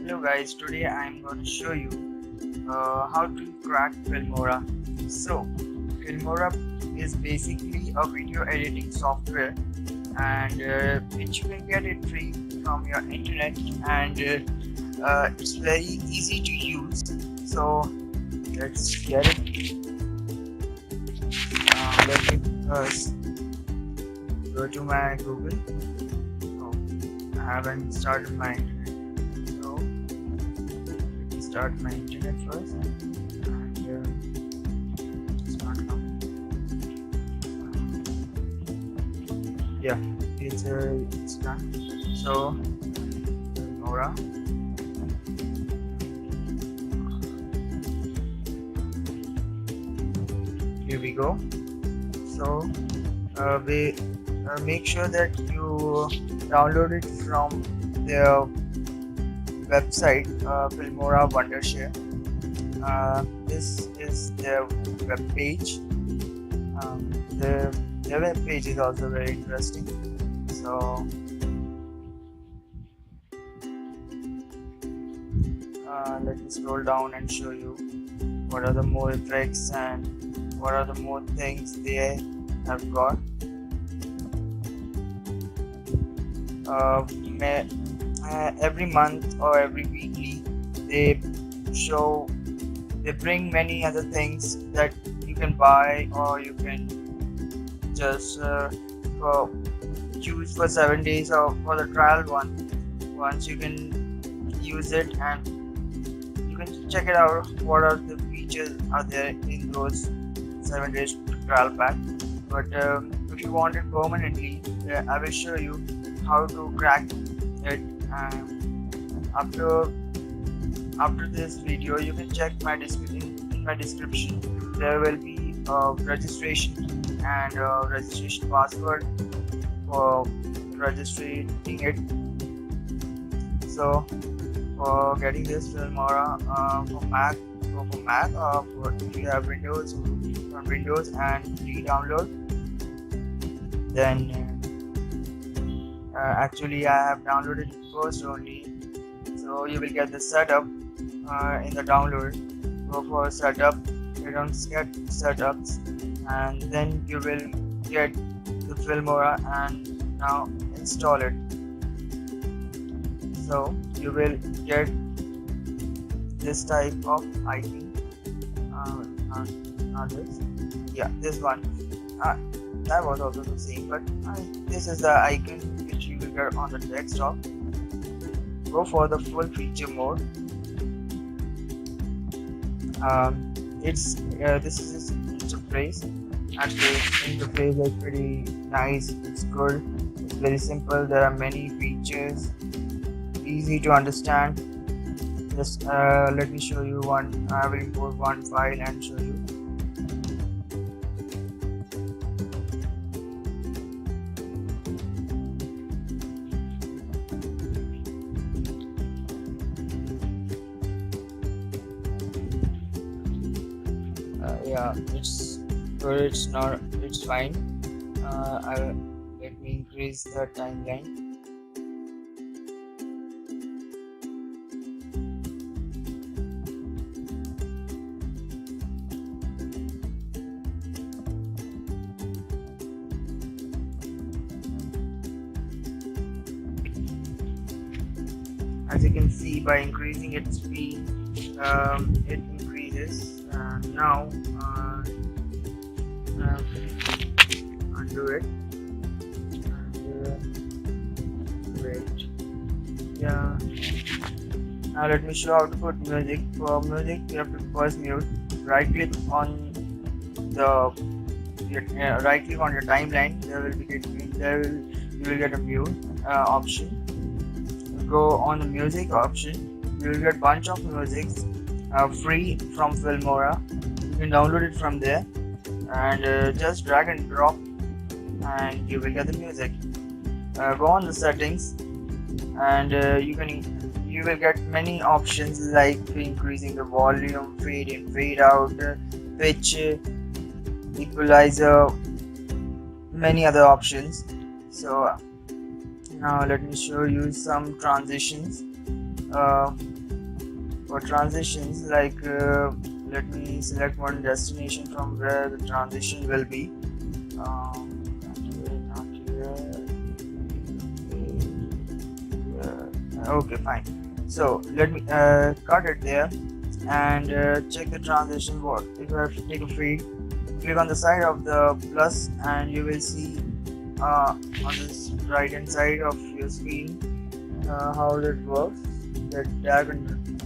Hello guys, today I am going to show you how to crack FILMORA. So, FILMORA is basically a video editing software, and which you can get it free from your internet, and it's very easy to use. So let's get it. Let me first go to my Google. Oh, I haven't started my internet, so let me start my internet first. And it's not coming. Yeah, it's done. So Nora. Here we go. So we make sure that you download it from their website, FILMORA Wondershare. This is their web page. Their web page is also very interesting. So let me scroll down and show you what are the more effects and what are the more things they have got. Every month or every weekly they bring many other things that you can buy, or you can just use for 7 days, or for the trial one. Once you can use it and you can check it out, what are the features are there in those 7 days trial pack. But if you want it permanently, I will show you how to crack it. After this video, you can check my description. There will be a registration and a registration password for registering it. So for getting this FILMORA for Mac, or if you have Windows, from Windows and free download, then actually I have downloaded it first only. So you will get the setup in the download. Go for setup, click on get setups, and then you will get the FILMORA and now install it. So you will get this type of icon. Not this. Yeah, this one. That was also the same, but this is the icon which you will get on the desktop. Go for the full feature mode. This is its interface, and the interface is pretty nice. It's good. It's very simple. There are many features, easy to understand. Just let me show you one. I will import one file and show you. Yeah, it's good. It's fine. Let me increase the timeline. As you can see, by increasing its speed, it increases. Now undo it and wait. Yeah. Now let me show how to put music. For music, you have to first mute. Right click on your timeline. You will get a mute option. Go on the music option. You will get bunch of music free from FILMORA. You can download it from there, and just drag and drop, and you will get the music. Go on the settings, and you will get many options like increasing the volume, fade in, fade out, pitch, equalizer, many other options. So now let me show you some transitions. For transitions, like let me select one destination from where the transition will be. Not here. Okay, fine. So let me cut it there and check the transition work. If you have to take a feed, click on the side of the plus and you will see on this right hand side of your screen how it works.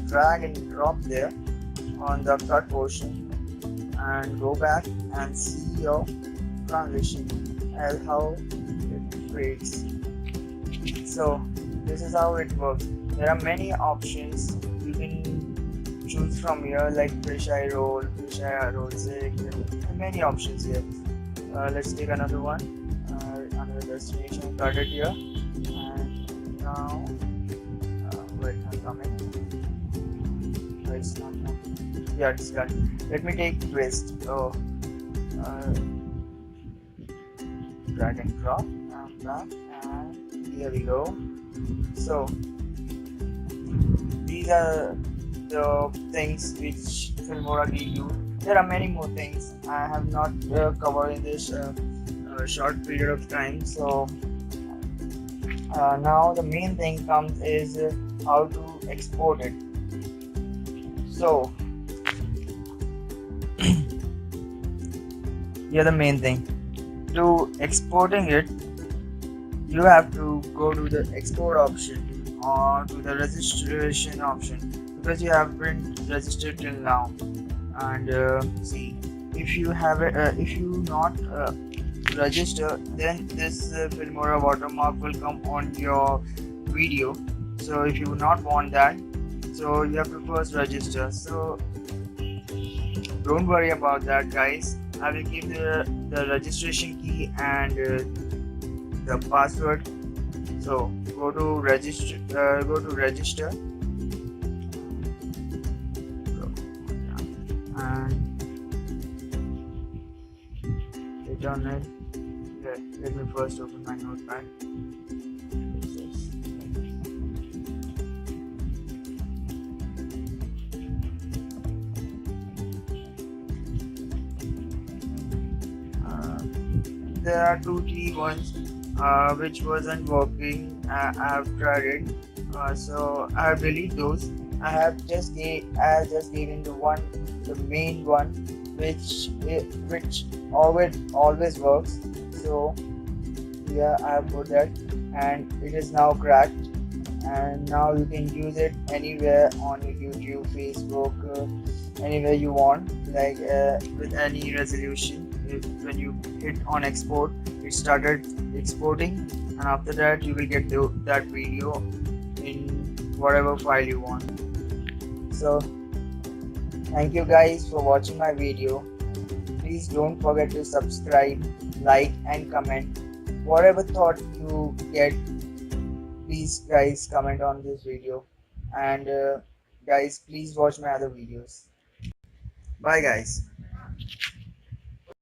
Drag and drop there on the cut portion and go back and see your transition and how it fades. So this is how it works. There are many options you can choose from here, like fisheye roll, fisheye roll 6, and many options here. Let's take another one, another destination, cut it here, and now wait, I'm coming. It's not coming. Yeah, it's done. Let me take twist. Oh, drag and drop, and back, and here we go. So these are the things which FILMORA gives you. There are many more things I have not covered in this short period of time. So now the main thing comes is how to export it. So here the main thing, to exporting it, you have to go to the export option or to the registration option, because you have been registered till now. And see, if you have if you not register, then this FILMORA watermark will come on your video. So if you not want that, so you have to first register. So don't worry about that, guys. I will give the registration key and the password. So go to register, and return it. Let me first open my notepad. There are 2 3 ones which wasn't working. I have tried it, so I have deleted those. I have just given the main one, which always works. So yeah, I have put that, and it is now cracked, and now you can use it anywhere on YouTube, Facebook, anywhere you want, like with any resolution. When you hit on export, it started exporting, and after that you will get that video in whatever file you want. So thank you guys for watching my video. Please don't forget to subscribe, like and comment. Whatever thought you get, please guys comment on this video, and guys, please watch my other videos. Bye guys.